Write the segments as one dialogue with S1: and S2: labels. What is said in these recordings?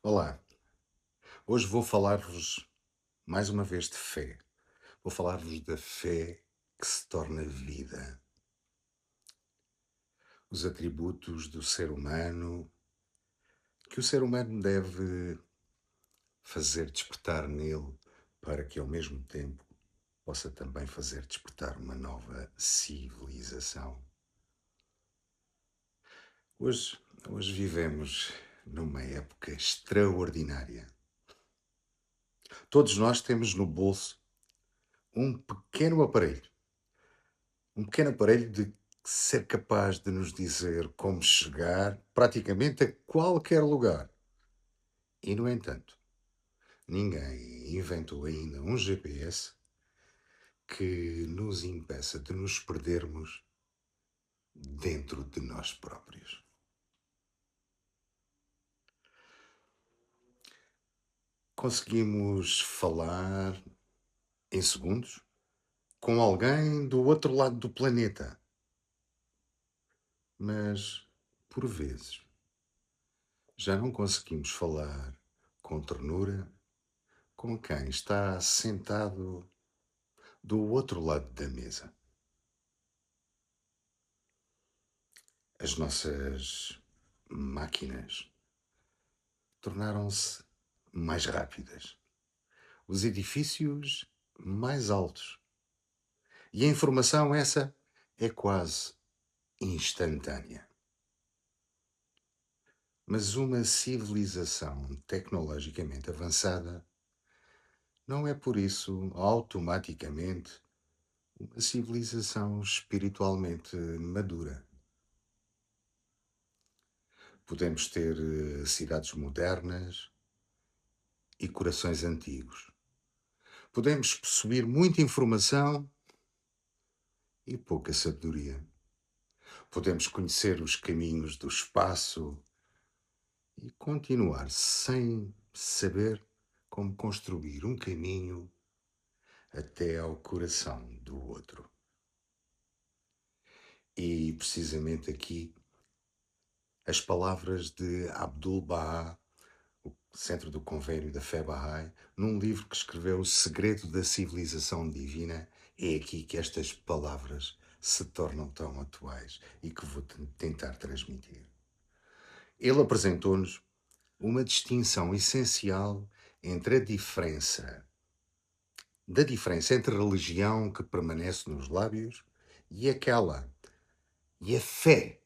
S1: Olá, hoje vou falar-vos mais uma vez de fé. Vou falar-vos da fé que se torna vida. Os atributos do ser humano que o ser humano deve fazer despertar nele para que ao mesmo tempo possa também fazer despertar uma nova civilização. Hoje, hoje vivemos numa época extraordinária. Todos nós temos no bolso um pequeno aparelho de ser capaz de nos dizer como chegar praticamente a qualquer lugar. E, no entanto, ninguém inventou ainda um GPS que nos impeça de nos perdermos dentro de nós próprios. Conseguimos falar em segundos com alguém do outro lado do planeta, mas, por vezes, já não conseguimos falar com ternura com quem está sentado do outro lado da mesa. As nossas máquinas tornaram-se mais rápidas, os edifícios mais altos e a informação essa é quase instantânea. Mas uma civilização tecnologicamente avançada não é por isso automaticamente uma civilização espiritualmente madura. Podemos ter cidades modernas e corações antigos. Podemos possuir muita informação e pouca sabedoria. Podemos conhecer os caminhos do espaço e continuar sem saber como construir um caminho até ao coração do outro. E precisamente aqui as palavras de Abdul-Baha, o centro do convênio da fé Bahá'í, num livro que escreveu O Segredo da Civilização Divina, é aqui que estas palavras se tornam tão atuais e que vou tentar transmitir. Ele apresentou-nos uma distinção essencial entre da diferença entre a religião que permanece nos lábios e a fé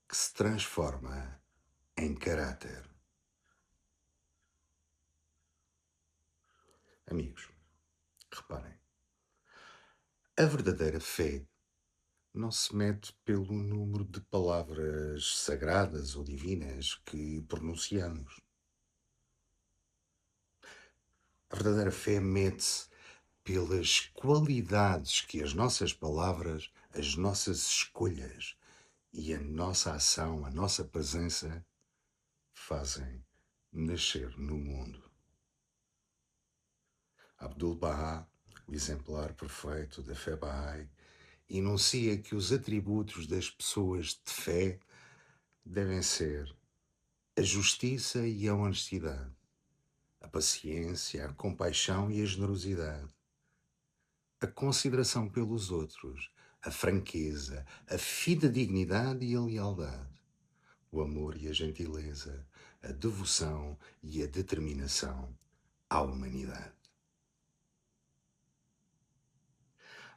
S1: que se transforma em caráter. Amigos, reparem, a verdadeira fé não se mede pelo número de palavras sagradas ou divinas que pronunciamos. A verdadeira fé mede-se pelas qualidades que as nossas palavras, as nossas escolhas e a nossa ação, a nossa presença fazem nascer no mundo. Abdul-Baha, o exemplar perfeito da fé Bahá'í, enuncia que os atributos das pessoas de fé devem ser a justiça e a honestidade, a paciência, a compaixão e a generosidade, a consideração pelos outros, a franqueza, a fidedignidade e a lealdade, o amor e a gentileza, a devoção e a determinação à humanidade.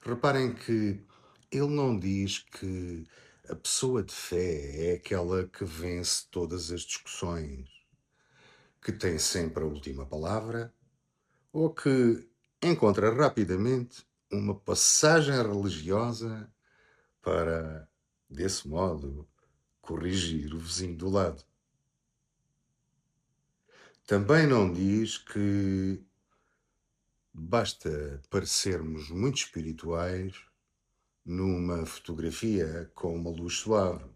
S1: Reparem que ele não diz que a pessoa de fé é aquela que vence todas as discussões, que tem sempre a última palavra ou que encontra rapidamente uma passagem religiosa para, desse modo, corrigir o vizinho do lado. Também não diz que basta parecermos muito espirituais numa fotografia com uma luz suave.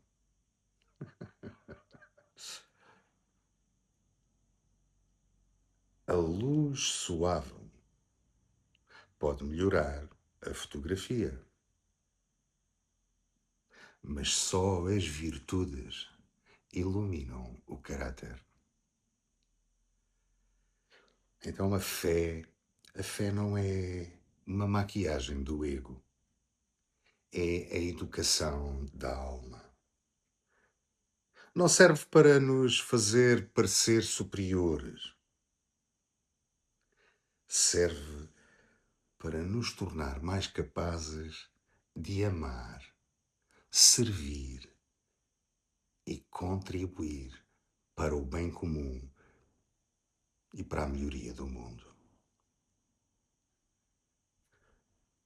S1: A luz suave pode melhorar a fotografia, mas só as virtudes iluminam o caráter. Então a fé não é uma maquiagem do ego, é a educação da alma. Não serve para nos fazer parecer superiores, serve para nos tornar mais capazes de amar, servir e contribuir para o bem comum e para a melhoria do mundo.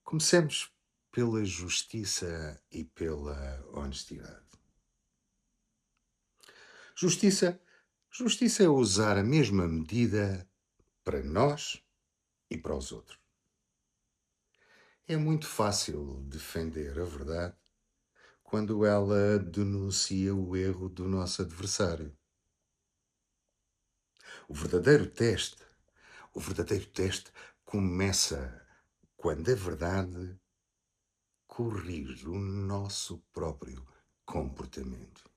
S1: Comecemos pela justiça e pela honestidade. Justiça, justiça é usar a mesma medida para nós e para os outros. É muito fácil defender a verdade quando ela denuncia o erro do nosso adversário. O verdadeiro teste, o verdadeiro teste começa quando a verdade corrige o nosso próprio comportamento.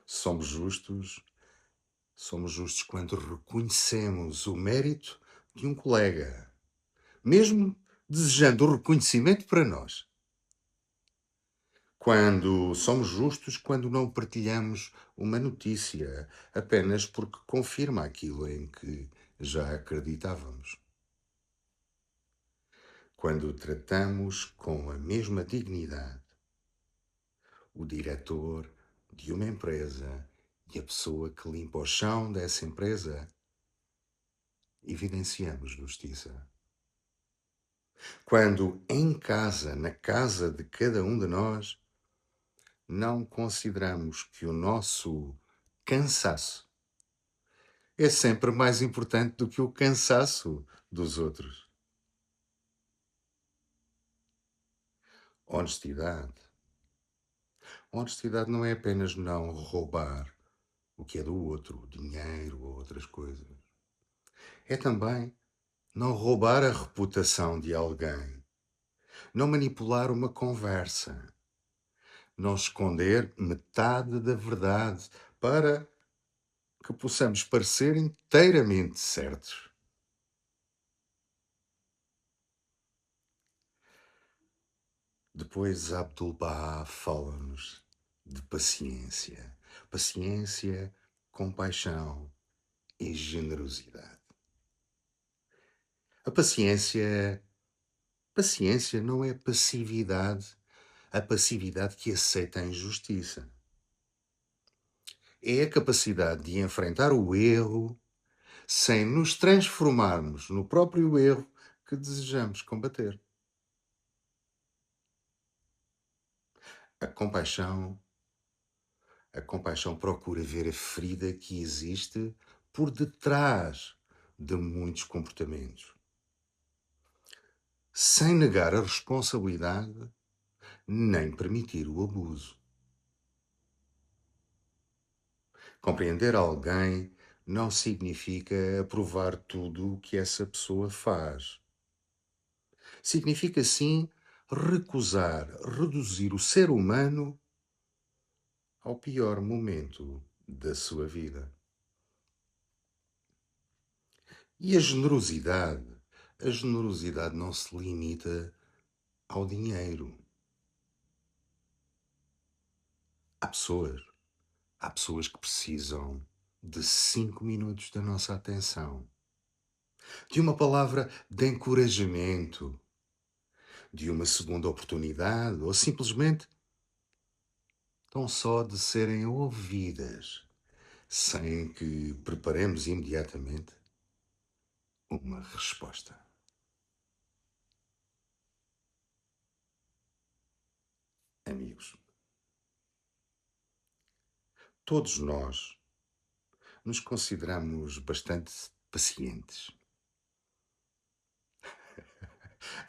S1: Somos justos, somos justos quando reconhecemos o mérito de um colega, mesmo desejando o reconhecimento para nós. Quando somos justos, quando não partilhamos uma notícia apenas porque confirma aquilo em que já acreditávamos. Quando tratamos com a mesma dignidade o diretor de uma empresa e a pessoa que limpa o chão dessa empresa, evidenciamos justiça. Quando em casa, na casa de cada um de nós, não consideramos que o nosso cansaço é sempre mais importante do que o cansaço dos outros. Honestidade. Honestidade não é apenas não roubar o que é do outro, dinheiro ou outras coisas. É também não roubar a reputação de alguém, não manipular uma conversa, não esconder metade da verdade para que possamos parecer inteiramente certos. Depois Abdu'l-Bahá fala-nos de paciência. Paciência, compaixão e generosidade. A paciência não é passividade, a passividade que aceita a injustiça. É a capacidade de enfrentar o erro sem nos transformarmos no próprio erro que desejamos combater. A compaixão, a compaixão procura ver a ferida que existe por detrás de muitos comportamentos, sem negar a responsabilidade nem permitir o abuso. Compreender alguém não significa aprovar tudo o que essa pessoa faz. Significa, sim, recusar, reduzir o ser humano ao pior momento da sua vida. E a generosidade não se limita ao dinheiro. Há pessoas, há pessoas que precisam de 5 minutos da nossa atenção, de uma palavra de encorajamento, de uma segunda oportunidade ou simplesmente tão só de serem ouvidas, sem que preparemos imediatamente uma resposta. Amigos, todos nós nos consideramos bastante pacientes,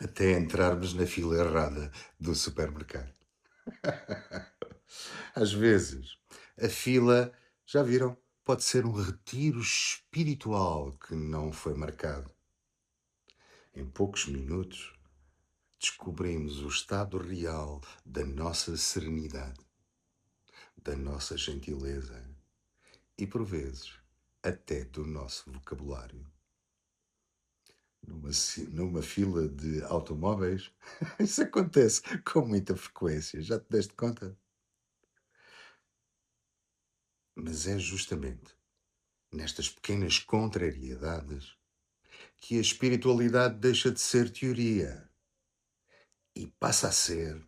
S1: até entrarmos na fila errada do supermercado. Às vezes, a fila, já viram, pode ser um retiro espiritual que não foi marcado. Em poucos minutos, descobrimos o estado real da nossa serenidade, da nossa gentileza e, por vezes, até do nosso vocabulário. Numa fila de automóveis, isso acontece com muita frequência. Já te deste conta? Mas é justamente nestas pequenas contrariedades que a espiritualidade deixa de ser teoria e passa a ser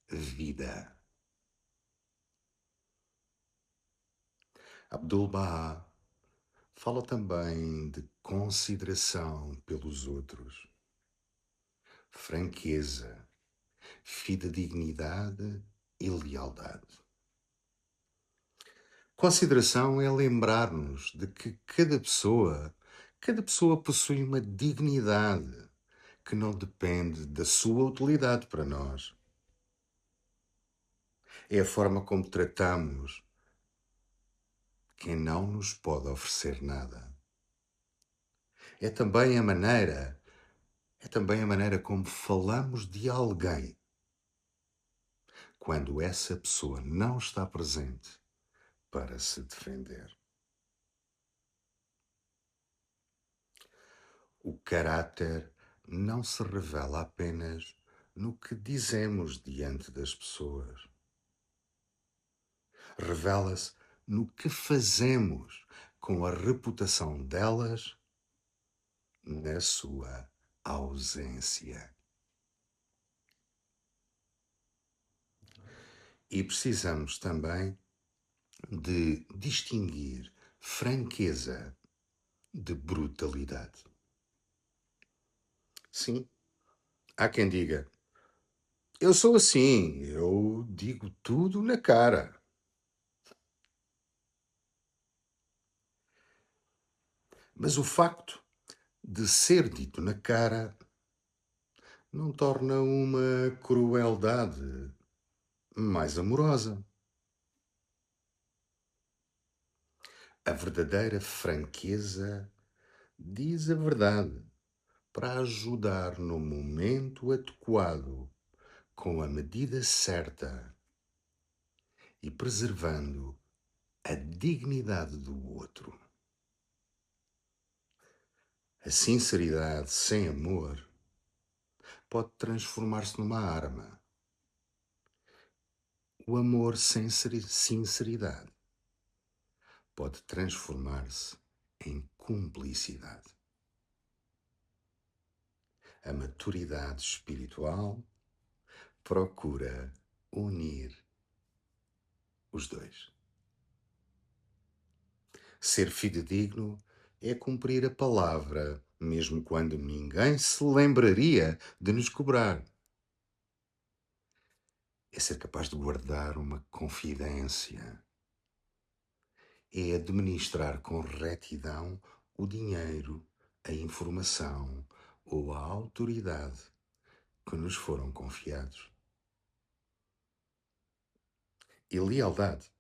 S1: vida. Abdul-Baha fala também de consideração pelos outros, franqueza, fidedignidade e lealdade. Consideração é lembrar-nos de que cada pessoa possui uma dignidade que não depende da sua utilidade para nós. É a forma como tratamos quem não nos pode oferecer nada. É também a maneira, como falamos de alguém quando essa pessoa não está presente para se defender. O caráter não se revela apenas no que dizemos diante das pessoas. Revela-se no que fazemos com a reputação delas na sua ausência. E precisamos também de distinguir franqueza de brutalidade. Sim, há quem diga: eu sou assim, eu digo tudo na cara. Mas o facto de ser dito na cara não torna uma crueldade mais amorosa. A verdadeira franqueza diz a verdade para ajudar no momento adequado, com a medida certa e preservando a dignidade do outro. A sinceridade sem amor pode transformar-se numa arma. O amor sem sinceridade pode transformar-se em cumplicidade. A maturidade espiritual procura unir os dois. Ser fidedigno é cumprir a palavra, mesmo quando ninguém se lembraria de nos cobrar. É ser capaz de guardar uma confidência. É administrar com retidão o dinheiro, a informação ou a autoridade que nos foram confiados. E lealdade.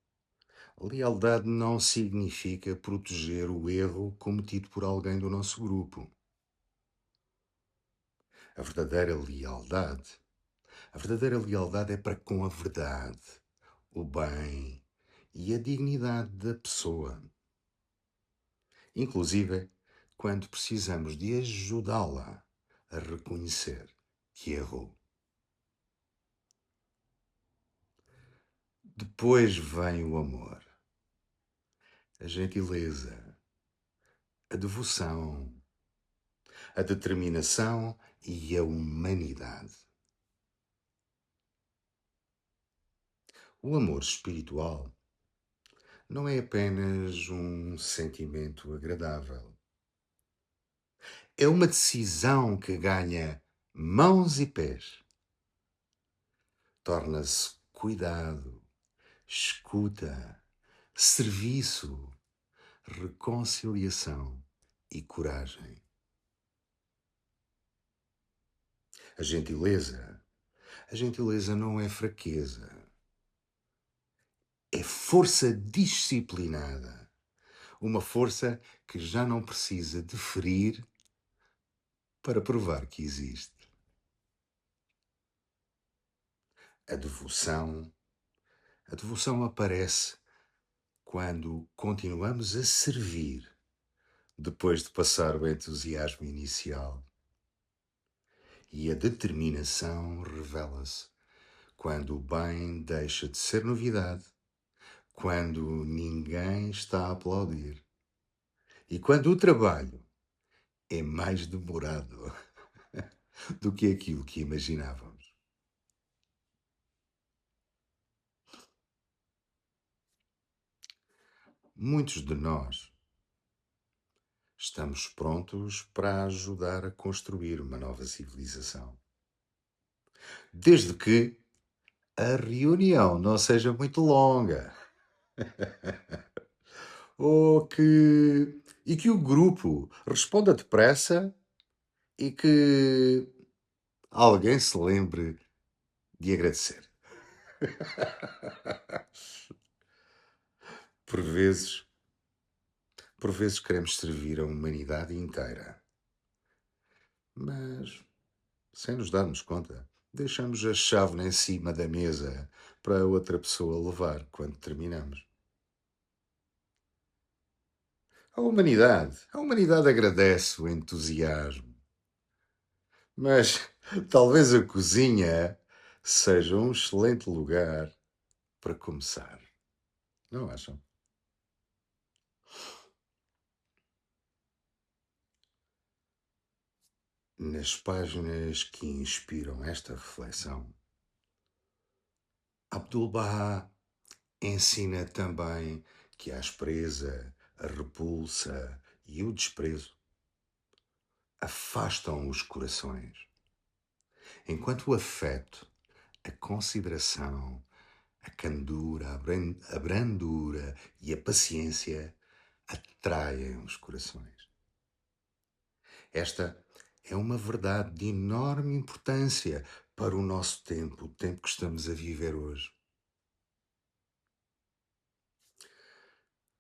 S1: Lealdade não significa proteger o erro cometido por alguém do nosso grupo. A verdadeira lealdade, é para com a verdade, o bem e a dignidade da pessoa. Inclusive, quando precisamos de ajudá-la a reconhecer que errou. Depois vem o amor, a gentileza, a devoção, a determinação e a humanidade. O amor espiritual não é apenas um sentimento agradável. É uma decisão que ganha mãos e pés. Torna-se cuidado, escuta, serviço, reconciliação e coragem. A gentileza não é fraqueza. É força disciplinada. Uma força que já não precisa de ferir para provar que existe. A devoção aparece quando continuamos a servir depois de passar o entusiasmo inicial. E a determinação revela-se quando o bem deixa de ser novidade, quando ninguém está a aplaudir e quando o trabalho é mais demorado do que aquilo que imaginávamos. Muitos de nós estamos prontos para ajudar a construir uma nova civilização, desde que a reunião não seja muito longa e que o grupo responda depressa e que alguém se lembre de agradecer. Por vezes, por vezes queremos servir a humanidade inteira, mas sem nos darmos conta, deixamos a chave em cima da mesa para outra pessoa levar quando terminamos. A humanidade agradece o entusiasmo, mas talvez a cozinha seja um excelente lugar para começar, não acham? Nas páginas que inspiram esta reflexão, Abdu'l-Bahá ensina também que a aspereza, a repulsa e o desprezo afastam os corações, enquanto o afeto, a consideração, a candura, a brandura e a paciência atraem os corações. Esta é uma verdade de enorme importância para o nosso tempo, o tempo que estamos a viver hoje.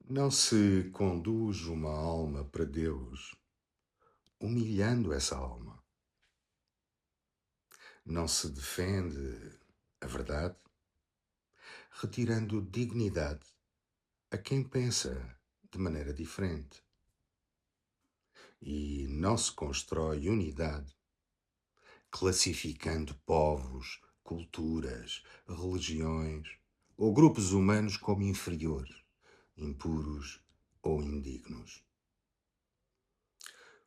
S1: Não se conduz uma alma para Deus humilhando essa alma. Não se defende a verdade retirando dignidade a quem pensa de maneira diferente. E não se constrói unidade classificando povos, culturas, religiões ou grupos humanos como inferiores, impuros ou indignos.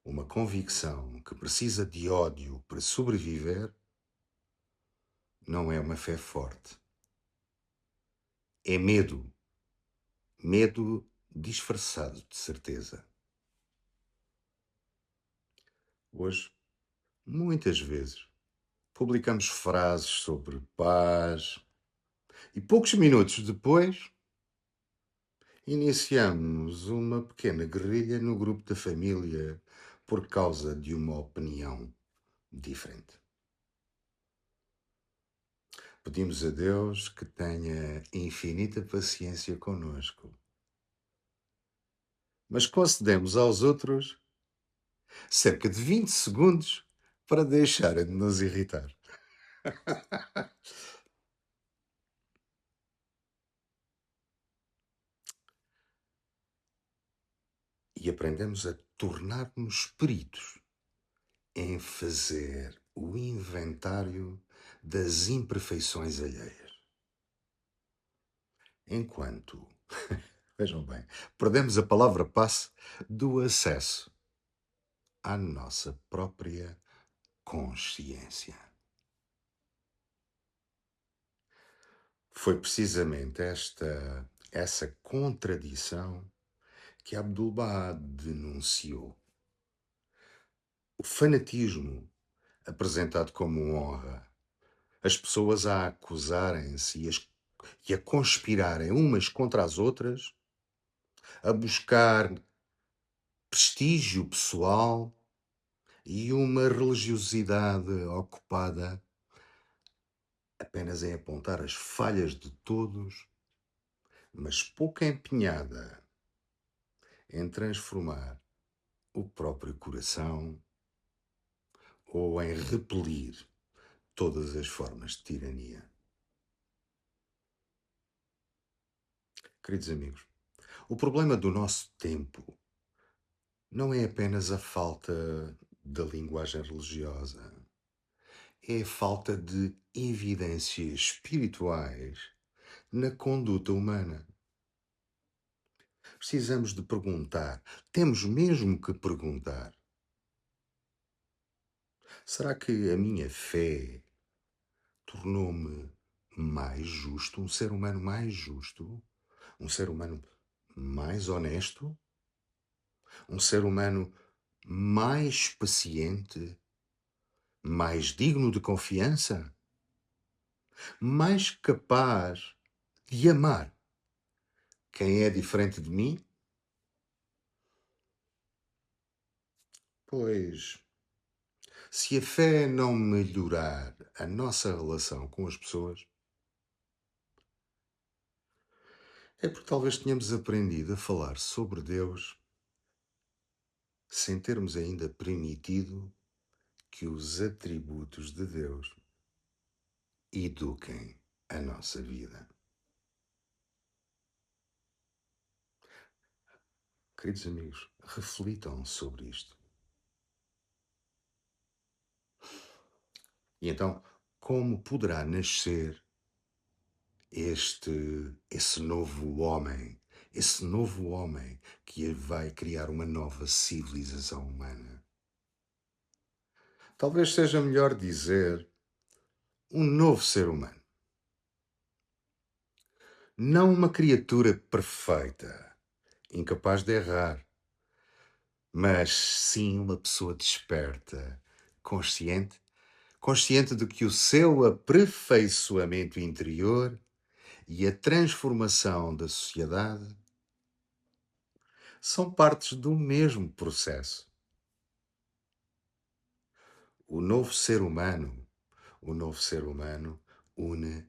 S1: Uma convicção que precisa de ódio para sobreviver não é uma fé forte. É medo. Medo disfarçado de certeza. Hoje, muitas vezes, publicamos frases sobre paz e poucos minutos depois iniciamos uma pequena guerrilha no grupo da família por causa de uma opinião diferente. Pedimos a Deus que tenha infinita paciência conosco, mas concedemos aos outros cerca de 20 segundos para deixarem de nos irritar. E aprendemos a tornar-nos peritos em fazer o inventário das imperfeições alheias. Enquanto, vejam bem, perdemos a palavra passe do acesso à nossa própria consciência. Foi precisamente essa contradição que Abdu'l-Bahá denunciou. O fanatismo apresentado como honra, as pessoas a acusarem-se e a conspirarem umas contra as outras, a buscar prestígio pessoal e uma religiosidade ocupada apenas em apontar as falhas de todos, mas pouco empenhada em transformar o próprio coração ou em repelir todas as formas de tirania. Queridos amigos, O problema do nosso tempo não é apenas a falta da linguagem religiosa, é a falta de evidências espirituais na conduta humana. Precisamos de perguntar, temos mesmo que perguntar: será que a minha fé tornou-me mais justo, um ser humano mais justo, um ser humano mais honesto, um ser humano mais paciente, mais digno de confiança, mais capaz de amar quem é diferente de mim? Pois, se a fé não melhorar a nossa relação com as pessoas, é porque talvez tenhamos aprendido a falar sobre Deus sem termos ainda permitido que os atributos de Deus eduquem a nossa vida. Queridos amigos, reflitam sobre isto. E então, como poderá nascer esse novo homem que vai criar uma nova civilização humana? Talvez seja melhor dizer um novo ser humano, não uma criatura perfeita, incapaz de errar, mas sim uma pessoa desperta, consciente, consciente de que o seu aperfeiçoamento interior e a transformação da sociedade são partes do mesmo processo. O novo ser humano, o novo ser humano une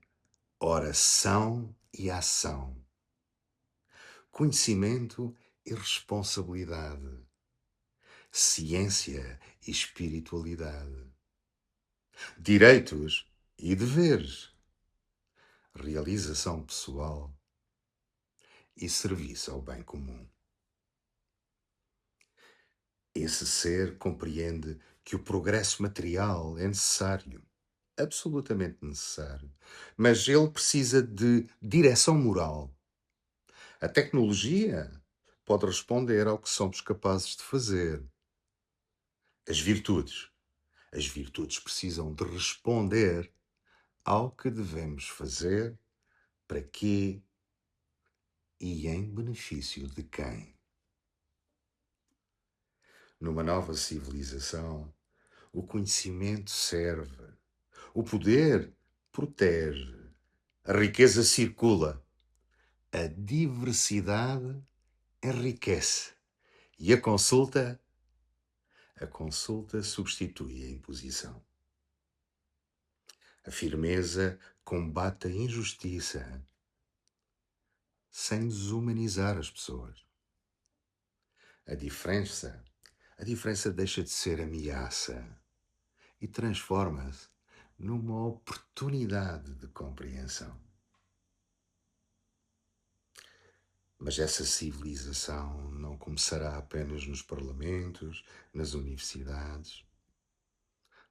S1: oração e ação, conhecimento e responsabilidade, ciência e espiritualidade, direitos e deveres, realização pessoal e serviço ao bem comum. Esse ser compreende que o progresso material é necessário, absolutamente necessário, mas ele precisa de direção moral. A tecnologia pode responder ao que somos capazes de fazer. As virtudes. As virtudes precisam de responder ao que devemos fazer, para quê e em benefício de quem. Numa nova civilização, o conhecimento serve, o poder protege, a riqueza circula, a diversidade enriquece e a consulta substitui a imposição. A firmeza combate a injustiça sem desumanizar as pessoas. A diferença, a diferença deixa de ser ameaça e transforma-se numa oportunidade de compreensão. Mas essa civilização não começará apenas nos parlamentos, nas universidades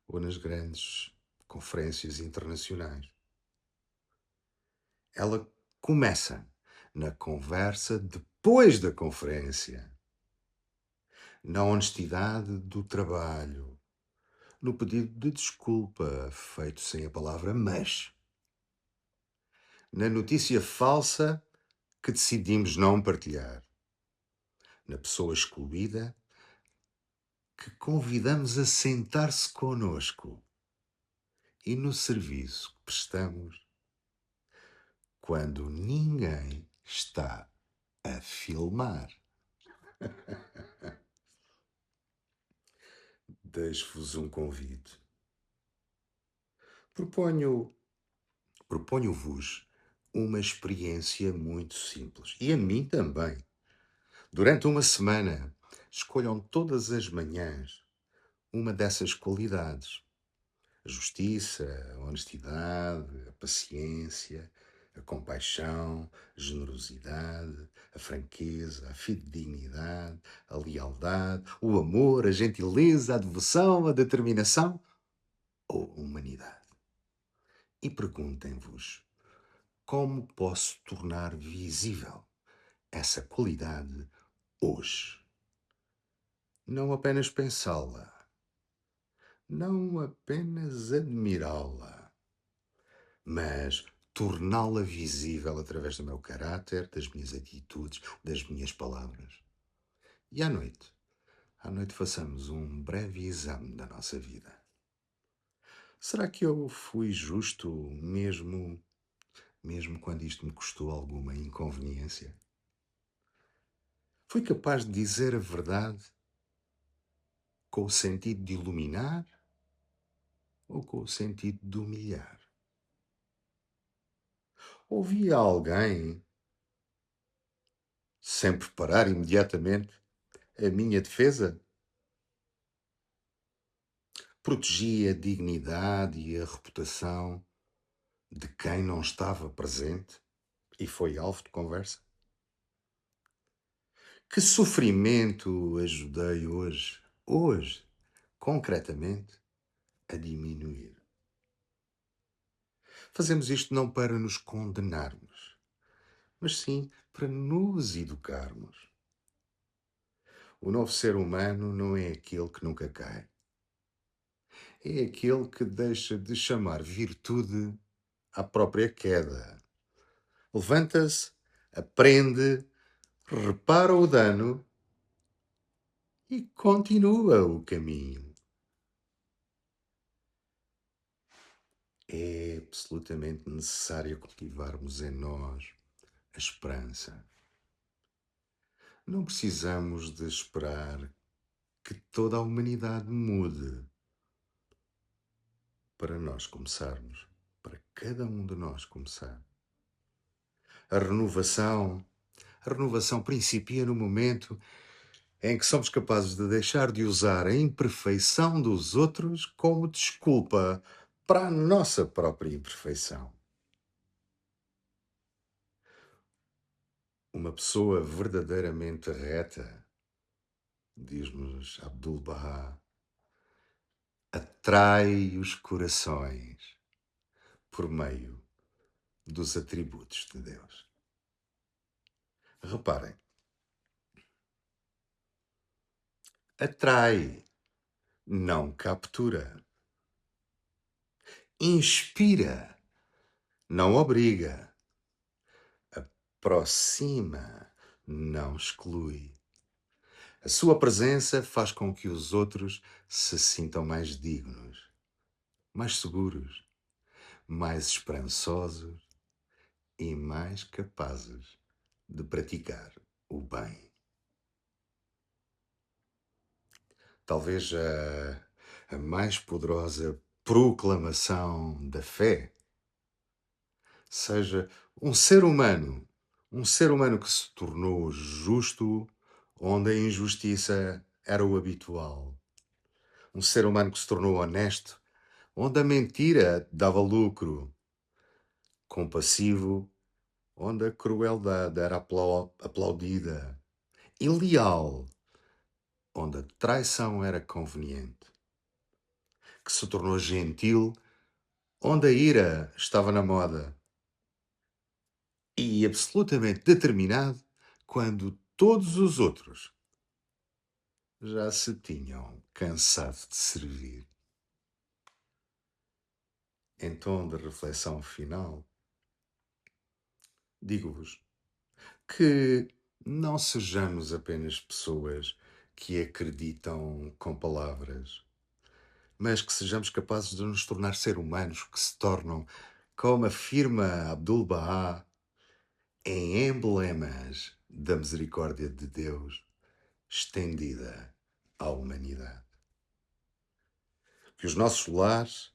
S1: ou nas grandes conferências internacionais. Ela começa na conversa depois da conferência, na honestidade do trabalho, no pedido de desculpa feito sem a palavra mas, na notícia falsa que decidimos não partilhar, na pessoa excluída que convidamos a sentar-se conosco e no serviço que prestamos quando ninguém está a filmar. Deixo-vos um convite. Proponho, proponho-vos uma experiência muito simples. E a mim também. Durante uma semana, escolham todas as manhãs uma dessas qualidades. A justiça, a honestidade, a paciência, a compaixão, a generosidade, a franqueza, a fidedignidade, a lealdade, o amor, a gentileza, a devoção, a determinação ou a humanidade. E perguntem-vos, como posso tornar visível essa qualidade hoje? Não apenas pensá-la, não apenas admirá-la, mas torná-la visível através do meu caráter, das minhas atitudes, das minhas palavras. E à noite façamos um breve exame da nossa vida. Será que eu fui justo mesmo quando isto me custou alguma inconveniência? Fui capaz de dizer a verdade com o sentido de iluminar ou com o sentido de humilhar? Ouvi alguém sem preparar imediatamente a minha defesa? Protegi a dignidade e a reputação de quem não estava presente e foi alvo de conversa? Que sofrimento ajudei hoje, concretamente, a diminuir? Fazemos isto não para nos condenarmos, mas sim para nos educarmos. O novo ser humano não é aquele que nunca cai. É aquele que deixa de chamar virtude à própria queda. Levanta-se, aprende, repara o dano e continua o caminho. É absolutamente necessário cultivarmos em nós a esperança. Não precisamos de esperar que toda a humanidade mude para nós começarmos, para cada um de nós começar. A renovação, a renovação principia no momento em que somos capazes de deixar de usar a imperfeição dos outros como desculpa para a nossa própria imperfeição. Uma pessoa verdadeiramente reta, diz-nos Abdul-Bahá, atrai os corações por meio dos atributos de Deus. Reparem, atrai, não captura. Inspira, não obriga. Aproxima, não exclui. A sua presença faz com que os outros se sintam mais dignos, mais seguros, mais esperançosos e mais capazes de praticar o bem. Talvez a mais poderosa proclamação da fé seja um ser humano que se tornou justo onde a injustiça era o habitual. Um ser humano que se tornou honesto onde a mentira dava lucro. Compassivo onde a crueldade era aplaudida. E leal onde a traição era conveniente. Que se tornou gentil onde a ira estava na moda. E absolutamente determinado quando todos os outros já se tinham cansado de servir. Em tom de reflexão final, digo-vos que não sejamos apenas pessoas que acreditam com palavras, mas que sejamos capazes de nos tornar seres humanos que se tornam, como afirma Abdul-Bahá, em emblemas da misericórdia de Deus estendida à humanidade. Que os nossos lares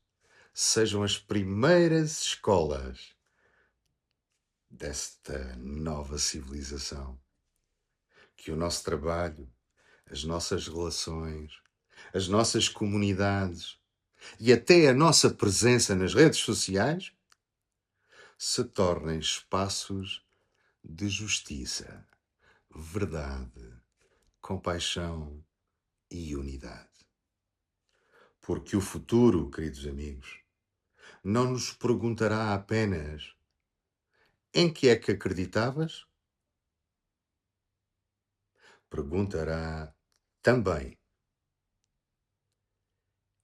S1: sejam as primeiras escolas desta nova civilização. Que o nosso trabalho, as nossas relações, as nossas comunidades e até a nossa presença nas redes sociais se tornem espaços de justiça, verdade, compaixão e unidade. Porque o futuro, queridos amigos, não nos perguntará apenas em que é que acreditavas, perguntará também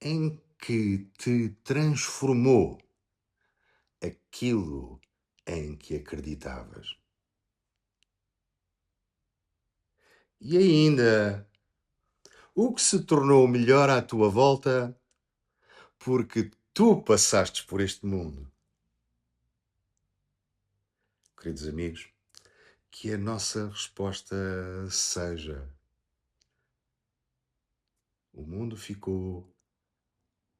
S1: em que te transformou aquilo em que acreditavas. E ainda, o que se tornou melhor à tua volta porque tu passaste por este mundo. Queridos amigos, que a nossa resposta seja: o mundo ficou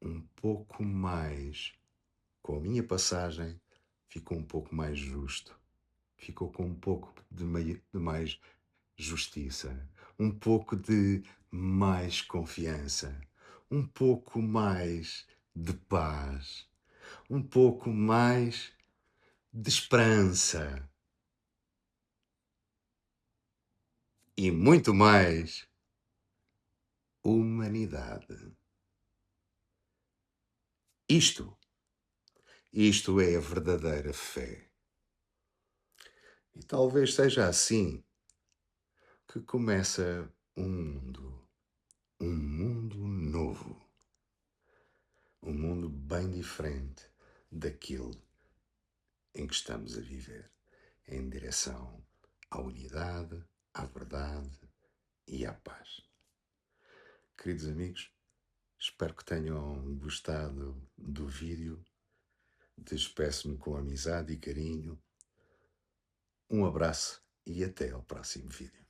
S1: um pouco mais, com a minha passagem, ficou um pouco mais justo. Ficou com um pouco de mais justiça, um pouco de mais confiança, um pouco mais de paz, um pouco mais de esperança e muito mais humanidade. Isto, isto é a verdadeira fé. E talvez seja assim que começa um mundo novo, um mundo bem diferente daquele em que estamos a viver, em direção à unidade, à verdade e à paz. Queridos amigos, espero que tenham gostado do vídeo. Despeço-me com amizade e carinho. Um abraço e até ao próximo vídeo.